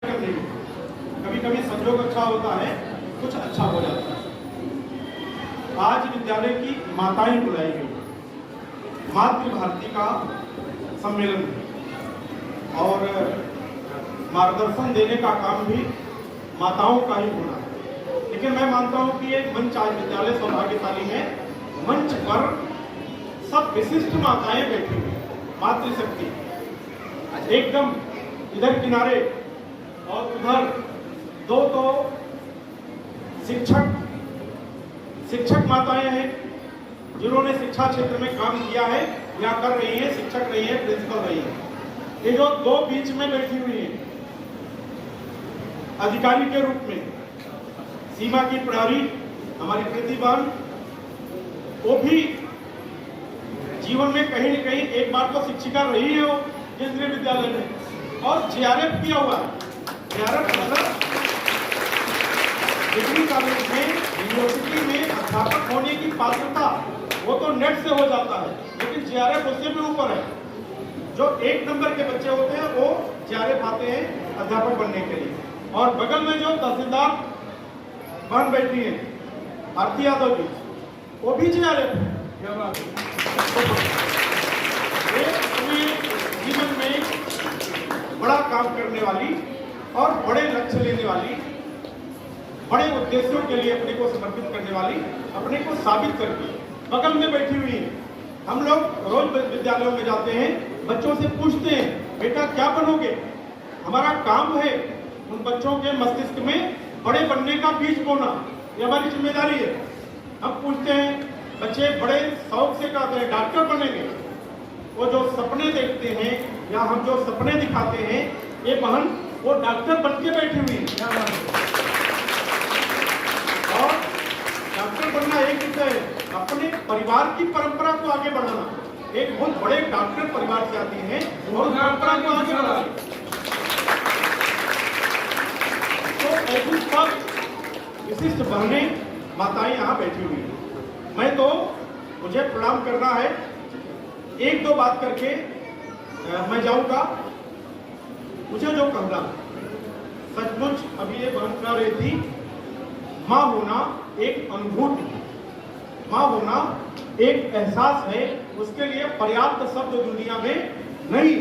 कभी कभी संजोग अच्छा होता है, कुछ अच्छा हो जाता है। आज विद्यालय की माताएं बुलाई गई, मातृ भारती का सम्मेलन और मार्गदर्शन देने का काम भी माताओं का ही होना है। लेकिन मैं मानता हूं कि एक मंच आज विद्यालय सौभाग्यशाली है, मंच पर सब विशिष्ट माताएं बैठी हुई, मातृशक्ति एकदम इधर किनारे और उधर दो तो शिक्षक माताएं हैं जिन्होंने शिक्षा क्षेत्र में काम किया है या कर रही है, शिक्षक रही है, प्रिंसिपल रही है। ये जो दो बीच में बैठी हुई है अधिकारी के रूप में, सीमा की प्रहरी हमारी प्रतिभान, वो भी जीवन में कहीं न कहीं एक बार तो शिक्षिका रही है वो केंद्रीय विद्यालय में, और जेआरएफ किया हुआ है। जेआरएफ मतलब डिग्री कॉलेज में, यूनिवर्सिटी में अध्यापक होने की पात्रता वो तो नेट से हो जाता है, लेकिन जेआरएफ उससे भी ऊपर है। जो एक नंबर के बच्चे होते हैं वो जेआरएफ आते हैं अध्यापक बनने के लिए। और बगल में जो तहसीलदार बहन बैठी है आरती यादव जी, वो भी जेआरएफ है। अपने जीवन में बड़ा काम करने वाली और बड़े लक्ष्य लेने वाली, बड़े उद्देश्यों के लिए अपने को समर्पित करने वाली, अपने को साबित करके बगल में बैठी हुई है। हम लोग रोज विद्यालयों में जाते हैं, बच्चों से पूछते हैं बेटा क्या बनोगे। हमारा काम है उन बच्चों के मस्तिष्क में बड़े बनने का बीज बोना, ये हमारी जिम्मेदारी है। हम पूछते हैं, बच्चे बड़े शौक से कहते हैं डॉक्टर बनेंगे। वो जो सपने देखते हैं या हम जो सपने दिखाते हैं, ये बहन वो डॉक्टर बन के बैठी हुई है। और डॉक्टर बनना एक विषय है, अपने परिवार की परंपरा को आगे बढ़ाना। एक बहुत बड़े डॉक्टर परिवार से आती हैं और परंपरा को आगे बढ़ाना। तो ऐसी सब विशिष्ट बहनें माताएं यहाँ बैठी हुई हैं। मैं तो मुझे प्रणाम करना है, एक दो बात करके मैं जाऊंगा। मुझे जो कहना सचमुच अभी ये बहन कह रही थी, माँ होना एक अनुभूति, माँ होना एक एहसास है, उसके लिए पर्याप्त शब्द दुनिया में नहीं।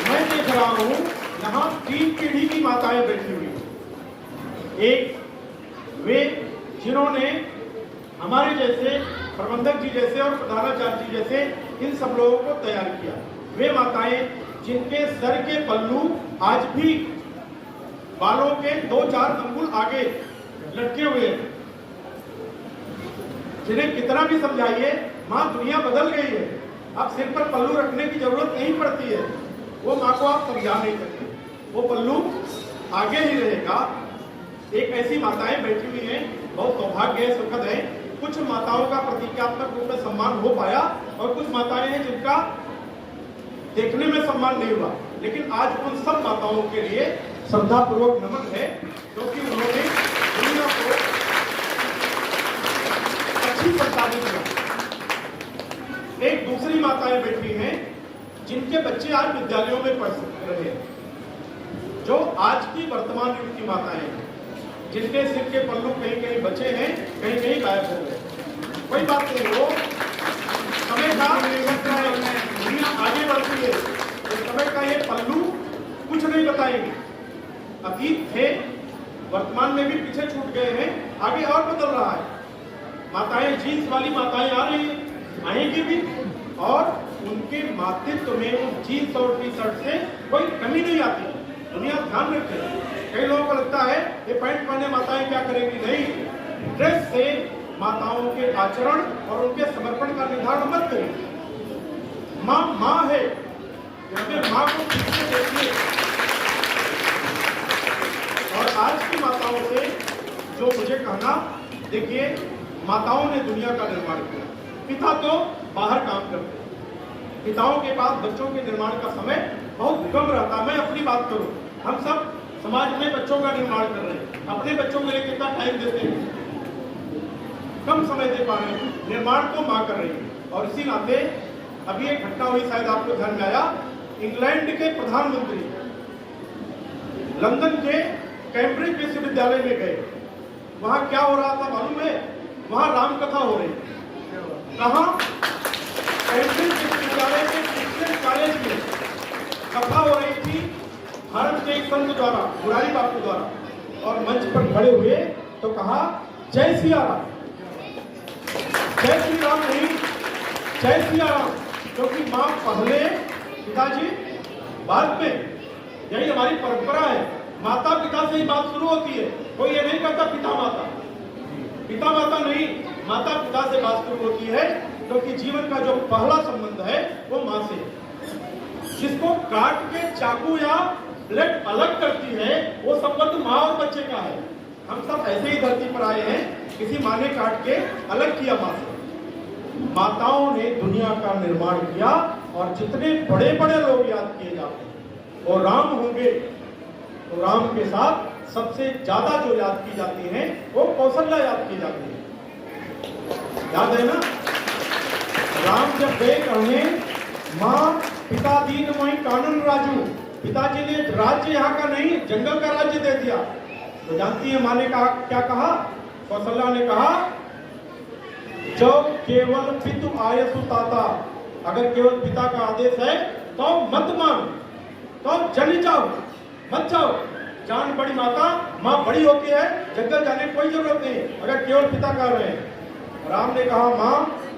मैं देख रहा हूं यहाँ 3 पीढ़ी की माताएं बैठी हुई। एक वे जिन्होंने हमारे जैसे प्रबंधक जी जैसे और प्रधानाचार्य जी जैसे इन सब लोगों को तैयार किया, वे माताएं जिनके सर के पल्लू आज भी बालों के 2-4 अंगुल आगे लटके हुए हैं, जिन्हें कितना भी समझाइए माँ दुनिया बदल गई है, अब सिर पर पल्लू रखने की जरूरत नहीं पड़ती है। वो माँ को आप समझा नहीं सकते, वो पल्लू आगे ही रहेगा। एक ऐसी माताएं बैठी हुई हैं, बहुत सौभाग्य है, सुखद है। कुछ माताओं का प्रतीकात्मक रूप में सम्मान हो पाया और कुछ माताएं हैं जिनका देखने में सम्मान नहीं हुआ, लेकिन आज उन सब माताओं के लिए श्रद्धापूर्वक नमन है, क्योंकि उन्होंने दुनिया को अच्छी संसाधित किया। एक दूसरी माताएं बैठी हैं जिनके बच्चे आज विद्यालयों में पढ़ रहे हैं, जो आज की वर्तमान युग की माताएं हैं, जिनके सिर के पल्लू कहीं कहीं बचे हैं, कहीं कहीं गायब हो गए। कोई बात नहीं, वो समय का दुनिया आगे बढ़ती है, तो समय का ये पल्लू कुछ नहीं बताएंगे। अतीत थे, वर्तमान में भी पीछे छूट गए हैं, आगे और बदल रहा है। माताएं, जीन्स वाली माताएं आ रही हैं, आएंगी भी, और उनके मातृत्व में उस जीन्स और टी शर्ट से कोई कमी नहीं आती। दुनिया ध्यान रखे। कई लोगों को लगता है ये पैंट पहने माताएं क्या करेंगी, नहीं, ड्रेस से माताओं के आचरण और उनके समर्पण का निर्धारण मत करिए। माँ माँ है, अपने माँ को पीछे देखिए। और आज की माताओं से जो मुझे कहना, देखिए माताओं ने दुनिया का निर्माण किया, पिता तो बाहर काम करते हैं, पिताओं के पास बच्चों के निर्माण का समय बहुत कम रहता। मैं अपनी बात करूं, हम सब समाज में बच्चों का निर्माण कर रहे हैं, अपने बच्चों के लिए कितना टाइम देते हैं, कम समय दे पा रहे हैं। निर्माण को मां कर रही है। और इसी नाते अभी एक घटना हुई, शायद आपको ध्यान में आया, इंग्लैंड के प्रधानमंत्री लंदन के कैम्ब्रिज विश्वविद्यालय में गए। वहां क्या हो रहा था मालूम है? वहां रामकथा हो रही। कहा? कैम्ब्रिज विश्वविद्यालय के क्रिश्चियन कॉलेज में कथा हो रही थी भारत के एक संत द्वारा, मुरारी बापू द्वारा, और मंच पर खड़े हुए तो कहा जय सिया राम। जय श्री राम नहीं, जय सिया राम, क्योंकि मां पहले, पिताजी बाद में। यही हमारी परंपरा है, माता पिता से ही बात शुरू होती है। कोई ये नहीं कहता पिता माता, पिता माता नहीं, माता पिता से बात शुरू होती है, क्योंकि जीवन का जो पहला संबंध है वो मां से। जिसको काट के चाकू या ब्लेड अलग करती है वो संबंध मां और बच्चे का है। हम सब ऐसे ही धरती पर आए हैं, किसी मां ने काट के अलग किया मां से। माताओं ने दुनिया का निर्माण किया, और जितने बड़े बड़े लोग याद किए जाते हैं वो राम होंगे। तो राम के साथ सबसे ज्यादा जो याद की जाती है वो कौशल्या याद की जाती है। याद है ना? राम जब गए कहने मां पिता दीन वहीं कानून राजू, पिताजी ने राज्य यहाँ का नहीं जंगल का राज्य दे दिया। तो जानती है मां ने कहा, क्या कहा? कौशल्या ने कहा जो केवल पितु आयसु ताता, अगर केवल पिता का आदेश है तो मत मान, तो चली जाओ, मत जाओ। जान बड़ी माता, मां बड़ी होती है, जंगल जाने की कोई जरूरत नहीं अगर केवल पिता कह रहे हैं। राम ने कहा मां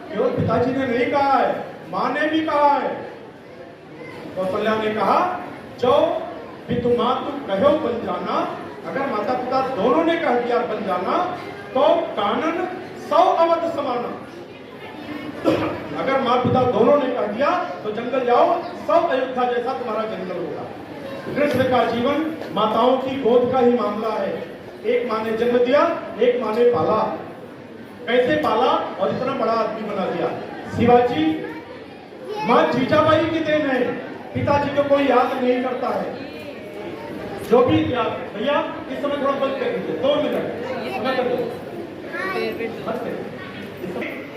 केवल पिताजी ने नहीं कहा है, मां ने भी कहा है। कौशल्या ने कहा जो पितु मातु कहो बन जाना, अगर माता पिता दोनों ने कह दिया बन जाना तो कानन 100 अवध समाना। अगर माँ पिता दोनों ने कह दिया तो जंगल जाओ, 100 अयोध्या जैसा तुम्हारा जंगल होगा। कृष्ण का जीवन माताओं की गोद का ही मामला है। एक माँ ने जन्म दिया, एक माँ ने पाला। कैसे पाला और इतना बड़ा आदमी बना दिया। शिवाजी माँ जीजाबाई की देन है, पिताजी को कोई याद नहीं करता है। जो भी याद, भैया इस समय थोड़ा बंद कर दीजिए, 2 मिनट।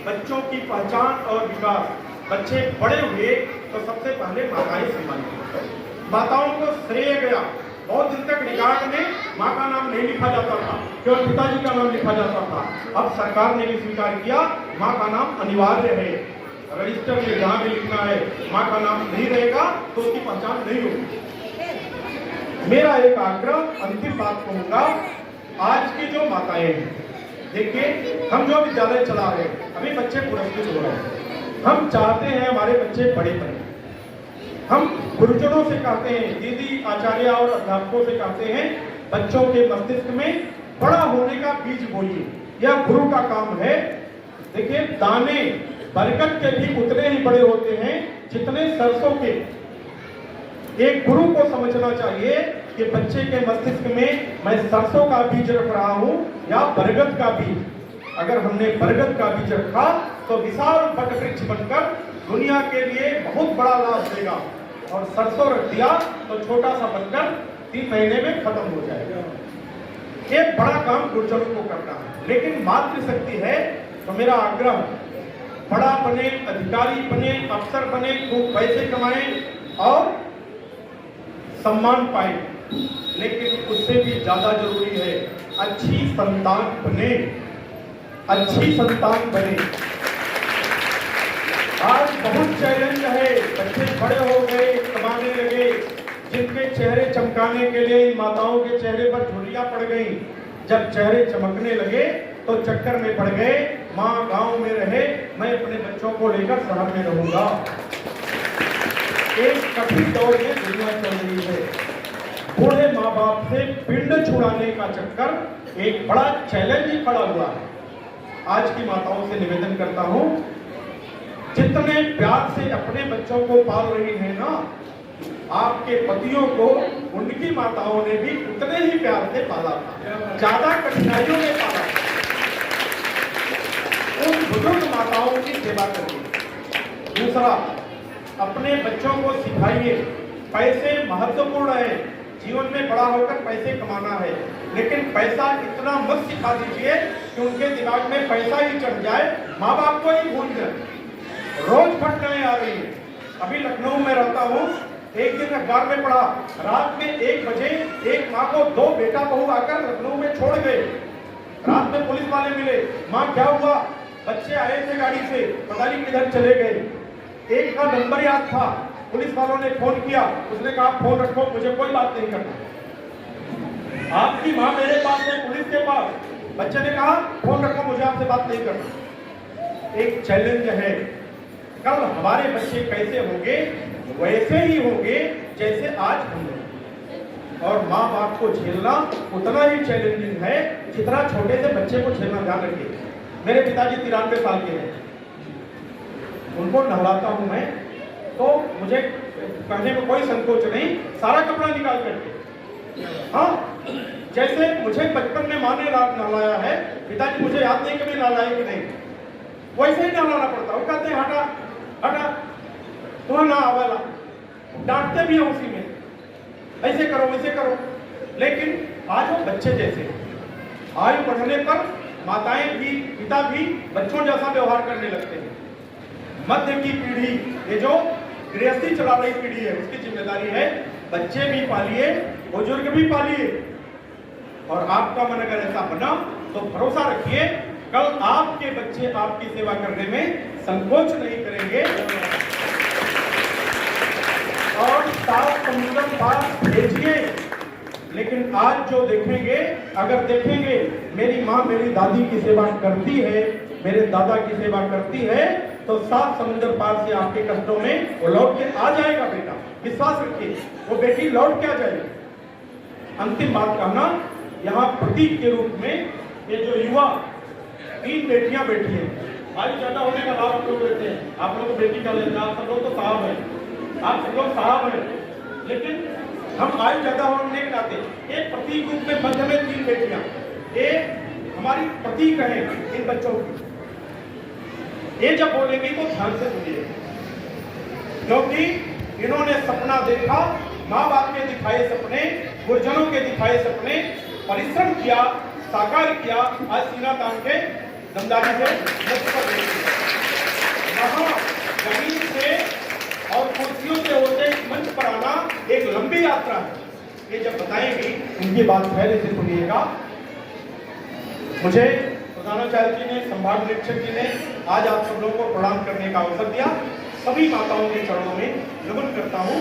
बच्चों की पहचान और विकास, बच्चे बड़े हुए तो सबसे पहले माताएं सम्मानित। माताओं को श्रेय गया। बहुत दिन तक रिकॉर्ड में माँ का नाम नहीं लिखा जाता था, केवल पिताजी का नाम लिखा जाता था। अब सरकार ने भी स्वीकार किया माँ का नाम अनिवार्य है। रजिस्टर में जहाँ भी लिखना है माँ का नाम नहीं रहेगा तो उसकी पहचान नहीं होगी। मेरा एक आग्रह, अंतिम बात कहूंगा, आज की जो माताएं हैं, देखिए हम जो विद्यालय चला रहे हैं, अभी बच्चे पुरस्कृत हो रहे हैं। हम चाहते हैं हमारे बच्चे बड़े बने। हम गुरुजनों से कहते हैं, दीदी आचार्य और अध्यापकों से कहते हैं, बच्चों के मस्तिष्क में बड़ा होने का बीज बोइए, यह गुरु का काम है। देखिए दाने बरगद के भी उतने ही बड़े होते हैं जितने सरसों के। एक गुरु को समझना चाहिए कि बच्चे के मस्तिष्क में मैं सरसों का बीज रख रहा हूं या बरगद का बीज। अगर हमने बरगद का बीज रखा तो विशाल वटवृक्ष बनकर दुनिया के लिए बहुत बड़ा लाभ देगा, और सरसों रख दिया तो छोटा सा बनकर 3 महीने में खत्म हो जाएगा। एक बड़ा काम गुरुजनों को करना है, लेकिन मातृशक्ति है तो मेरा आग्रह, बड़ा बने, अधिकारी बने, अफसर बने, खूब पैसे कमाए और सम्मान पाए, लेकिन उससे भी ज्यादा जरूरी है अच्छी संतान बने, अच्छी संतान बने। आज बहुत चैलेंज है, बच्चे बड़े हो गए, कमाने लगे, जिनके चेहरे चमकाने के लिए इन माताओं के चेहरे पर झुर्रियां पड़ गई। जब चेहरे चमकने लगे तो चक्कर में पड़ गए, माँ गांव में रहे, मैं अपने बच्चों को लेकर शहर में रहूंगा। एक कठिन दौर में दुनिया चल रही है। बूढ़े माँ बाप से पिंड छुड़ाने का चक्कर एक बड़ा चैलेंज खड़ा हुआ है। आज की माताओं से निवेदन करता हूं, जितने प्यार से अपने बच्चों को पाल रही हैं ना, आपके पतियों को उनकी माताओं ने भी उतने ही प्यार से पाला था, ज्यादा कठिनाइयों में पाला। उन बुजुर्ग माताओं की सेवा करिए। दूसरा, अपने बच्चों को सिखाइए, पैसे महत्वपूर्ण है, जीवन में बड़ा होकर पैसे कमाना है, लेकिन पैसा इतना मत सिखा दीजिए कि उनके दिमाग में पैसा ही चढ़ जाए, माँ बाप को ही भूल जाए। रोज घटनाएं आ रही है। अभी लखनऊ में रहता हूँ, एक दिन अखबार में पढ़ा, रात में 1 बजे एक माँ को 2 बेटा बहू आकर लखनऊ में छोड़ गए। रात में पुलिस वाले मिले, माँ क्या हुआ? बच्चे आए थे गाड़ी से, पता नहीं किधर चले गए। एक का नंबर याद था, पुलिस वालों ने फोन किया, उसने कहा फोन रखो, मुझे कोई बात नहीं करना। आपकी माँ मेरे पास है, पुलिस के पास। बच्चे ने कहा फोन रखो, मुझे आपसे बात नहीं करना। एक चैलेंज है, कल हमारे बच्चे कैसे होंगे? वैसे ही होंगे जैसे आज हम लोग। और माँ बाप को झेलना उतना ही चैलेंजिंग है जितना छोटे से बच्चे को झेलना। ध्यान रखिए, मेरे पिताजी 93 साल के हैं, उनको नहलाता हूं मैं, तो मुझे कहने में कोई संकोच नहीं, सारा कपड़ा निकाल करके। हाँ, जैसे मुझे बचपन में माँ ने नहलाया है, पिताजी मुझे याद नहीं कभी नहलाए कि नहीं, वैसे ही नहलाना पड़ता। वो कहते हैं हटा हटा, तुम्हें ना आवेला, डांटते भी है उसी में, ऐसे करो वैसे करो। लेकिन आज वो बच्चे जैसे, आयु बढ़ने पर माताएं भी पिता भी बच्चों जैसा व्यवहार करने लगते हैं। मध्य की पीढ़ी, ये जो गृहस्थी चला रही पीढ़ी है, उसकी जिम्मेदारी है बच्चे भी पालिए, बुजुर्ग भी पालिए। और आपका मन अगर ऐसा बना तो भरोसा रखिए, कल आपके बच्चे आपकी सेवा करने में संकोच नहीं करेंगे। और 7 समुद्र पार भेजिए। लेकिन आज जो देखेंगे, अगर देखेंगे मेरी माँ मेरी दादी की सेवा करती है, मेरे दादा की सेवा करती है, तो 7 समुद्र पार से आपके कष्टों में वो लौट के आ जाएगा। बेटा विश्वास रखिए, वो बेटी लौट के आ जाएगी। अंतिम बात कहना, यहाँ प्रतीक के रूप में ये जो युवा 3 बेटियां बैठी हैं, आयु ज्यादा होने का लाभ आप लोग लेते हैं। आप लोग बेटी का लेते हैं, आप सब लोग तो साहब हैं, आप सब लोग साहब हैं, लेकिन हम आयु ज्यादा होने के नाते एक प्रतीक रूप में मध्य में 3 बेटियां, ये हमारी प्रतीक है इन बच्चों की। ये जब बोलेंगे तो ध्यान से सुनिए, क्योंकि इन्होंने सपना देखा, माँ बाप के दिखाए सपने, गुरुजनों के दिखाए सपने, परिश्रम किया, साकार किया। आज सीना तान के दमदारी से जमीन से और कुर्सियों से होते मंच पर आना एक लंबी यात्रा है। ये जब बताएंगी उनकी बात पहले से सुनिएगा। मुझे प्रधानाचार्य जी ने, संभाग निरीक्षक जी ने आज आप सब लोगों को प्रणाम करने का अवसर दिया। सभी माताओं के चरणों में नमन करता हूँ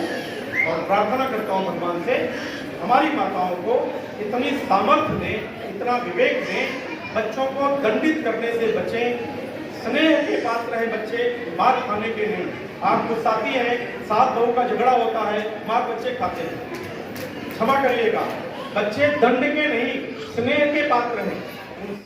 और प्रार्थना करता हूँ भगवान से, हमारी माताओं को इतनी सामर्थ्य दें, इतना विवेक दें, बच्चों को दंडित करने से बचें, स्नेह के पात्र रहे बच्चे, मार खाने के नहीं। आप गुस्साती हैं, सास बहू का झगड़ा होता है, मार बच्चे खाते हैं, क्षमा करिएगा, बच्चे दंड के नहीं स्नेह के पात्र हैं।